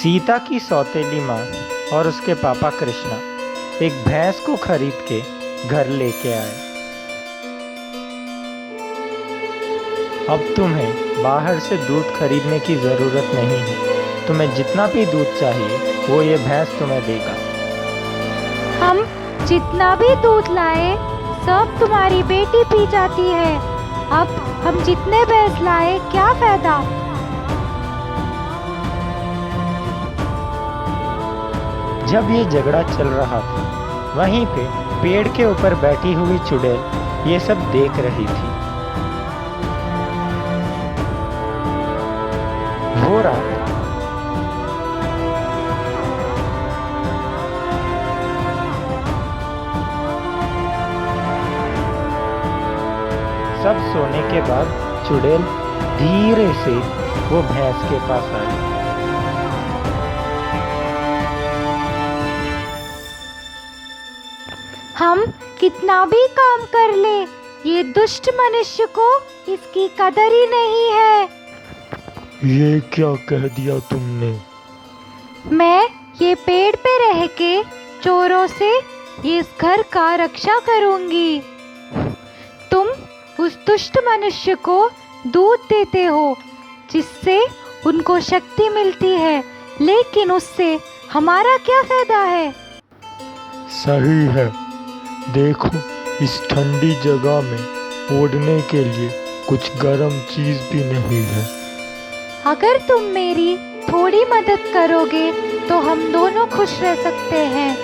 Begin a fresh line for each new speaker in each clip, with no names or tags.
सीता की सौतेली माँ और उसके पापा कृष्णा एक भैंस को खरीद के घर लेके आए। अब तुम्हें बाहर से दूध खरीदने की ज़रूरत नहीं है। तुम्हें जितना भी दूध चाहिए वो ये भैंस तुम्हें देगा।
हम जितना भी दूध लाए सब तुम्हारी बेटी पी जाती है। अब हम जितने भैंस लाए क्या फायदा।
जब ये झगड़ा चल रहा था वहीं पे पेड़ के ऊपर बैठी हुई चुड़ैल ये सब देख रही थी। वो रात सब सोने के बाद चुड़ैल धीरे से वो भैंस के पास आई।
हम कितना भी काम कर ले ये दुष्ट मनुष्य को इसकी कदर ही नहीं है।
ये क्या कह दिया तुमने?
मैं ये पेड़ पे रह के चोरों से इस घर का रक्षा करूंगी। तुम उस दुष्ट मनुष्य को दूध देते हो जिससे उनको शक्ति मिलती है, लेकिन उससे हमारा क्या फायदा है।
सही है। देखो इस ठंडी जगह में ओढ़ने के लिए कुछ गर्म चीज भी नहीं है।
अगर तुम मेरी थोड़ी मदद करोगे तो हम दोनों खुश रह सकते हैं।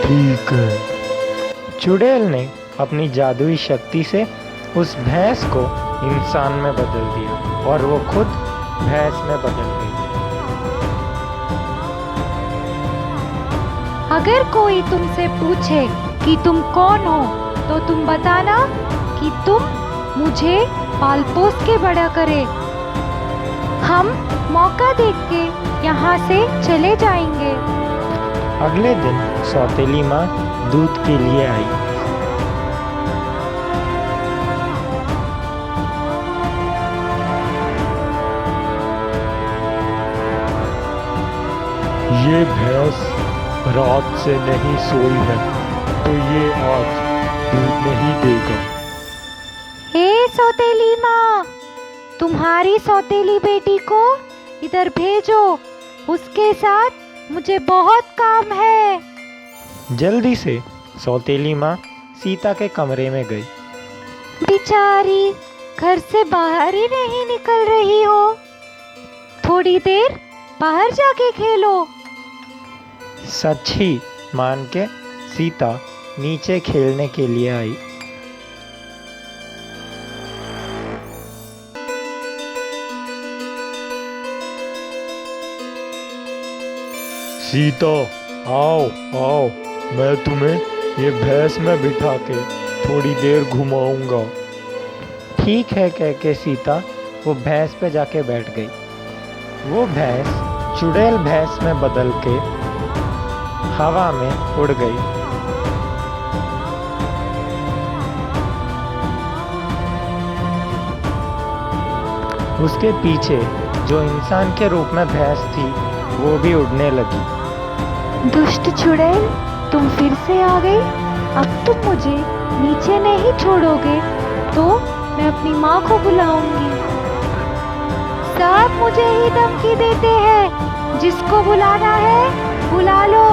ठीक है। चुड़ैल ने अपनी जादुई शक्ति से उस भैंस को इंसान में बदल दिया और वो खुद भैंस में बदल गई।
अगर कोई तुमसे पूछे कि तुम कौन हो तो तुम बताना कि तुम मुझे पाल पोस के बड़ा करे। हम मौका देख के यहाँ से चले जाएंगे।
अगले दिन सौतेली माँ दूध के लिए आई। ये भैंस रात से नहीं सोई है तो ये आज दूध नहीं देगा।
हे सौतेली माँ, तुम्हारी सौतेली बेटी को इधर भेजो, उसके साथ मुझे बहुत काम है।
जल्दी से सौतेली माँ सीता के कमरे में गई।
बेचारी घर से बाहर ही नहीं निकल रही हो। थोड़ी देर बाहर जाके खेलो।
सच ही मान के सीता नीचे खेलने के लिए आई। सीता आओ आओ, मैं तुम्हें ये भैंस में बिठा के थोड़ी देर घुमाऊंगा। ठीक है कह के सीता वो भैंस पे जाके बैठ गई। वो भैंस चुड़ैल भैंस में बदल के हवा में उड़ गई। उसके पीछे जो इंसान के रूप में भैंस थी वो भी उड़ने लगी।
दुष्ट चुड़ैल, तुम फिर से आ गई। अब तुम मुझे नीचे नहीं छोड़ोगे तो मैं अपनी माँ को बुलाऊंगी। सब मुझे ही धमकी देते हैं, जिसको बुलाना है बुला लो।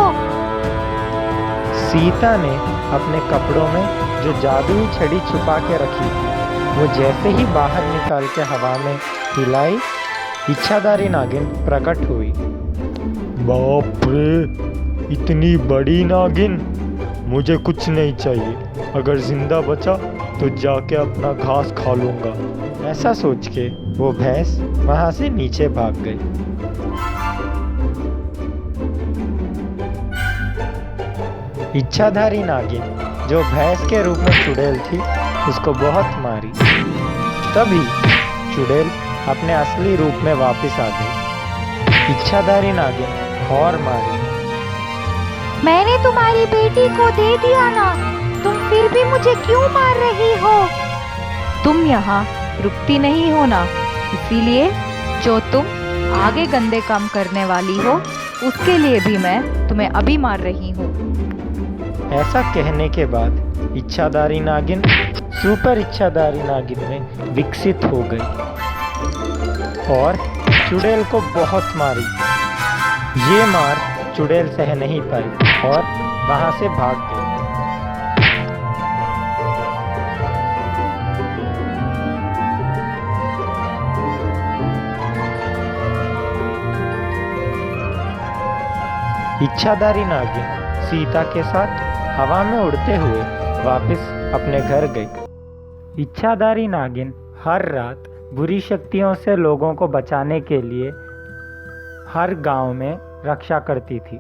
सीता ने अपने कपड़ों में जो जादुई छड़ी छुपा के रखी थी वो जैसे ही बाहर निकाल के हवा में हिलाई, इच्छाधारी नागिन प्रकट हुई। बाप रे, इतनी बड़ी नागिन! मुझे कुछ नहीं चाहिए, अगर जिंदा बचा तो जाके अपना घास खा लूंगा। ऐसा सोच के वो भैंस वहां से नीचे भाग गई। इच्छाधारी नागिन जो भैंस के रूप में चुड़ैल थी उसको बहुत मारी। तभी चुड़ैल अपने असली रूप में वापस आ गई। इच्छाधारी नागिन और मारी।
मैंने तुम्हारी बेटी को दे दिया ना, तुम फिर भी मुझे क्यों मार रही हो। तुम यहाँ रुकती नहीं हो ना, इसीलिए जो तुम आगे गंदे काम करने वाली हो, उसके लिए भी मैं तुम्हें अभी मार रही हूँ।
ऐसा कहने के बाद इच्छाधारी नागिन सुपर इच्छाधारी नागिन में विकसित हो गई और चुड़ैल को बहुत मारी। ये मार चुड़ैल सह नहीं पाई और वहां से भाग गई। इच्छाधारी नागिन सीता के साथ हवा में उड़ते हुए वापस अपने घर गई। इच्छाधारी नागिन हर रात बुरी शक्तियों से लोगों को बचाने के लिए हर गांव में रक्षा करती थी।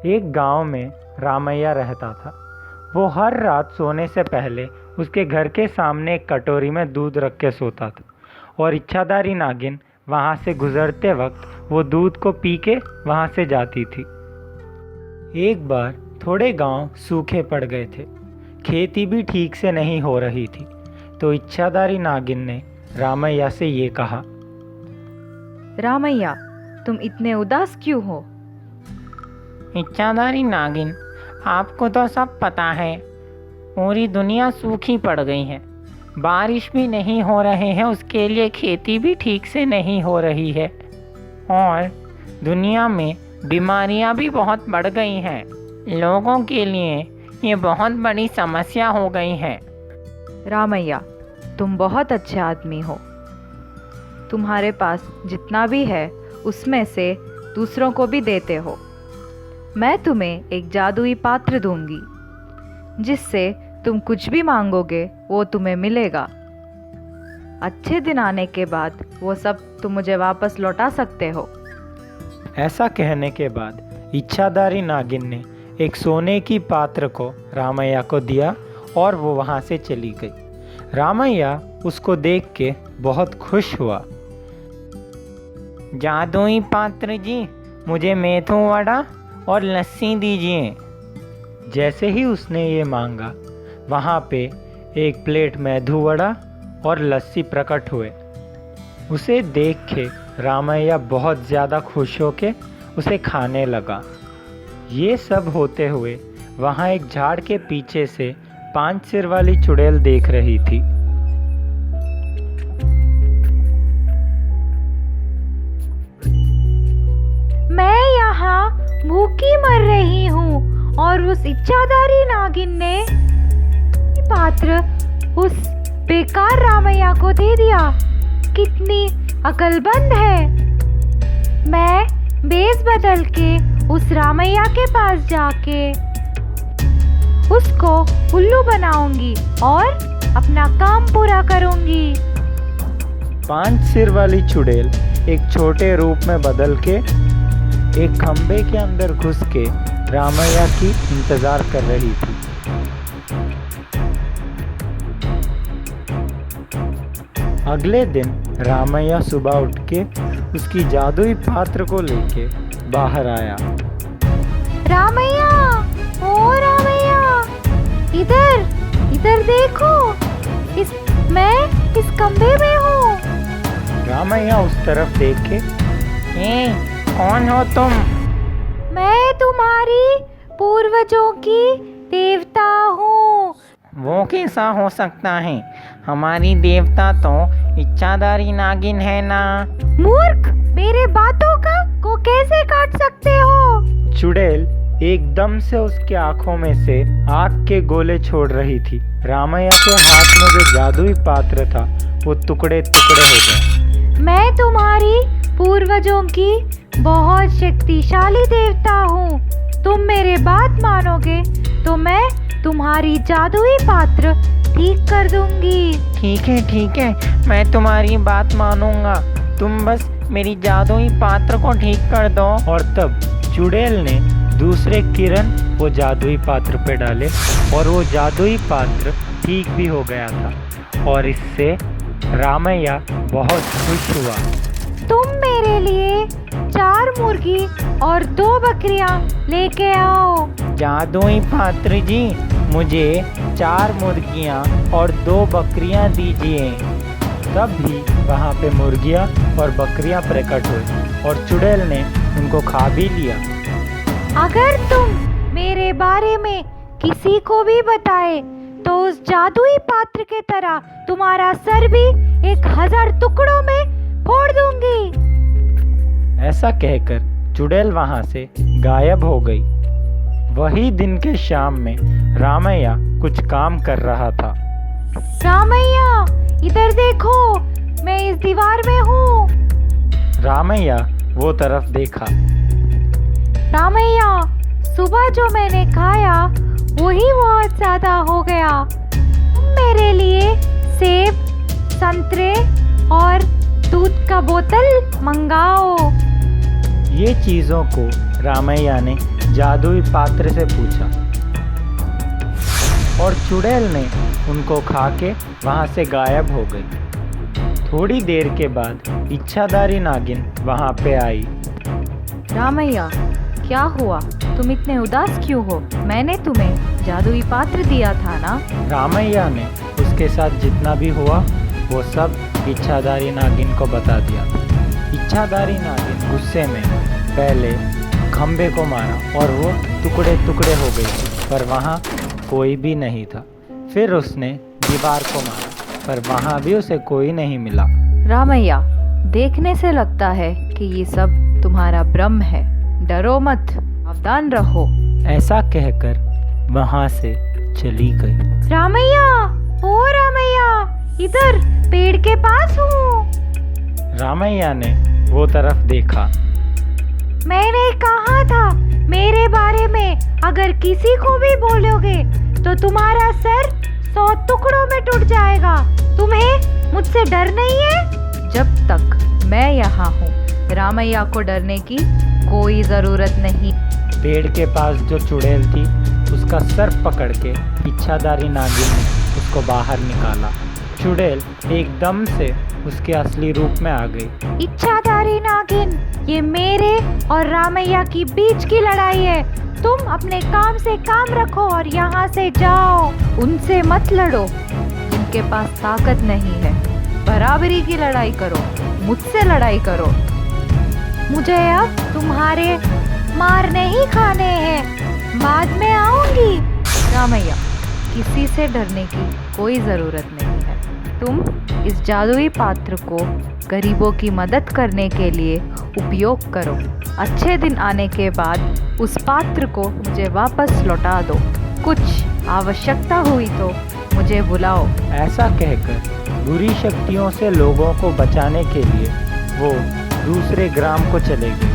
एक गांव में रामैया रहता था। वो हर रात सोने से पहले उसके घर के सामने एक कटोरी में दूध रख के सोता था और इच्छाधारी नागिन वहाँ से गुजरते वक्त वो दूध को पी के वहाँ से जाती थी। एक बार थोड़े गांव सूखे पड़ गए थे, खेती भी ठीक से नहीं हो रही थी, तो इच्छाधारी नागिन ने रामैया से ये कहा,
रामैया, तुम इतने उदास क्यों हो?
इच्छाधारी नागिन, आपको तो सब पता है, पूरी दुनिया सूखी पड़ गई है, बारिश भी नहीं हो रहे हैं, उसके लिए खेती भी ठीक से नहीं हो रही है और दुनिया में बीमारियां भी बहुत बढ़ गई हैं। लोगों के लिए ये बहुत बड़ी समस्या हो गई है।
रामैया, तुम बहुत अच्छे आदमी हो। तुम्हारे पास जितना भी है उसमें से दूसरों को भी देते हो। मैं तुम्हें एक जादुई पात्र दूंगी जिससे तुम कुछ भी मांगोगे वो तुम्हें मिलेगा। अच्छे दिन आने के बाद वो सब तुम मुझे वापस लौटा सकते हो।
ऐसा कहने के बाद इच्छाधारी नागिन ने एक सोने की पात्र को रामैया को दिया और वो वहाँ से चली गई। रामैया उसको देख के बहुत खुश हुआ।
जादुई पात्र जी, मुझे मेथू वड़ा और लस्सी दीजिए।
जैसे ही उसने ये मांगा, वहाँ पे एक प्लेट मेदू वड़ा और लस्सी प्रकट हुए। उसे देख के रामैया बहुत ज़्यादा खुश होके उसे खाने लगा। ये सब होते हुए वहाँ एक झाड़ के पीछे से 5 सिर वाली चुड़ैल देख रही थी।
मैं यहाँ भूखी मर रही हूँ और उस इच्छाधारी नागिन ने पात्र उस बेकार रामैया को दे दिया। कितनी अकलमंद है। मैं भेष बदल के उस रामैया के पास जाके उसको उल्लू बनाऊंगी और अपना काम पूरा करूंगी।
5 सिर वाली चुड़ैल एक छोटे रूप में बदल के एक खंबे के अंदर घुस के रामैया की इंतजार कर रही थी। अगले दिन रामैया सुबह उठ के उसकी जादुई पात्र को लेके बाहर आया।
रामैया, ओ रामैया, इधर इधर देखो, मैं इस कमरे में हूँ।
रामैया उस तरफ देख के,
कौन हो तुम?
मैं तुम्हारी पूर्वजों की देवता हूँ।
वो कैसा हो सकता है? हमारी देवता तो इच्छाधारी नागिन है ना।
मूर्ख, मेरे बातों का को कैसे काट सकते हो?
चुड़ैल एकदम से उसके आंखों में से आग के गोले छोड़ रही थी। रामैया के हाथ में जो जादुई पात्र था वो टुकड़े टुकड़े हो गए।
मैं तुम्हारी पूर्वजों की बहुत शक्तिशाली देवता हूँ। तुम मेरे बात मानोगे तो मैं तुम्हारी जादुई पात्र ठीक कर दूंगी।
ठीक है, मैं तुम्हारी बात मानूंगा। तुम बस मेरी जादुई पात्र को ठीक कर दो।
और तब चुड़ैल ने दूसरे किरण वो जादुई पात्र पे डाले और वो जादुई पात्र ठीक भी हो गया था और इससे रामैया बहुत खुश हुआ।
तुम मेरे लिए 4 मुर्गी और 2 बकरियां लेके आओ।
जादुई पात्र जी, मुझे 4 मुर्गियाँ और 2 बकरियाँ दीजिए।
तब भी वहाँ पे मुर्गियाँ और बकरियाँ प्रकट हुई और चुड़ैल ने उनको खा भी लिया।
अगर तुम मेरे बारे में किसी को भी बताए तो उस जादुई पात्र के तरह तुम्हारा सर भी 1000 टुकड़ों में फोड़ दूंगी।
ऐसा कहकर चुड़ैल वहाँ से गायब हो गई। वही दिन के शाम में रामैया कुछ काम कर रहा था।
रामैया, इधर देखो, मैं इस दीवार में हूँ।
रामैया वो तरफ देखा।
रामैया, सुबह जो मैंने खाया वही बहुत ज्यादा हो गया। तुम मेरे लिए सेब, संतरे और दूध का बोतल मंगाओ।
ये चीज़ों को रामैया ने जादुई पात्र से पूछा और चुड़ैल ने उनको खा के वहाँ से गायब हो गई। थोड़ी देर के बाद इच्छाधारी नागिन वहाँ पे आई।
रामैया, क्या हुआ? तुम इतने उदास क्यों हो? मैंने तुम्हें जादुई पात्र दिया था ना।
रामैया ने उसके साथ जितना भी हुआ वो सब इच्छाधारी नागिन को बता दिया। इच्छाधारी नागिन गुस्से में पहले खंबे को मारा और वो टुकड़े टुकड़े हो गई, पर वहाँ कोई भी नहीं था। फिर उसने दीवार को मारा, पर वहाँ भी उसे कोई नहीं मिला।
रामैया, देखने से लगता है कि ये सब तुम्हारा भ्रम है। डरो मत, सावधान रहो।
ऐसा कहकर वहाँ से चली गई।
रामैया, ओ रामैया, इधर पेड़ के पास हूँ।
रामैया ने वो तरफ देखा।
मैंने कहा था मेरे बारे में अगर किसी को भी बोलोगे तो तुम्हारा सर 100 टुकड़ों में टूट जाएगा। तुम्हें मुझसे डर नहीं है? जब तक मैं यहाँ हूँ, रामैया को डरने की कोई जरूरत नहीं।
पेड़ के पास जो चुड़ैल थी उसका सर पकड़ के इच्छाधारी नागिन ने उसको बाहर निकाला। चुड़ैल एकदम से उसके असली रूप में आ गई।
इच्छाधारी नागिन, ये मेरे और रामैया की बीच की लड़ाई है। तुम अपने काम से काम रखो और यहाँ से जाओ। उनसे मत लड़ो जिनके पास ताकत नहीं है। बराबरी की लड़ाई करो, मुझसे लड़ाई करो। मुझे अब तुम्हारे मार नहीं खाने हैं, बाद में आऊंगी। रामैया, किसी से डरने की कोई ज़रूरत नहीं है। तुम इस जादुई पात्र को गरीबों की मदद करने के लिए उपयोग करो। अच्छे दिन आने के बाद उस पात्र को मुझे वापस लौटा दो। कुछ आवश्यकता हुई तो मुझे बुलाओ।
ऐसा कहकर बुरी शक्तियों से लोगों को बचाने के लिए वो दूसरे ग्राम को चले गए।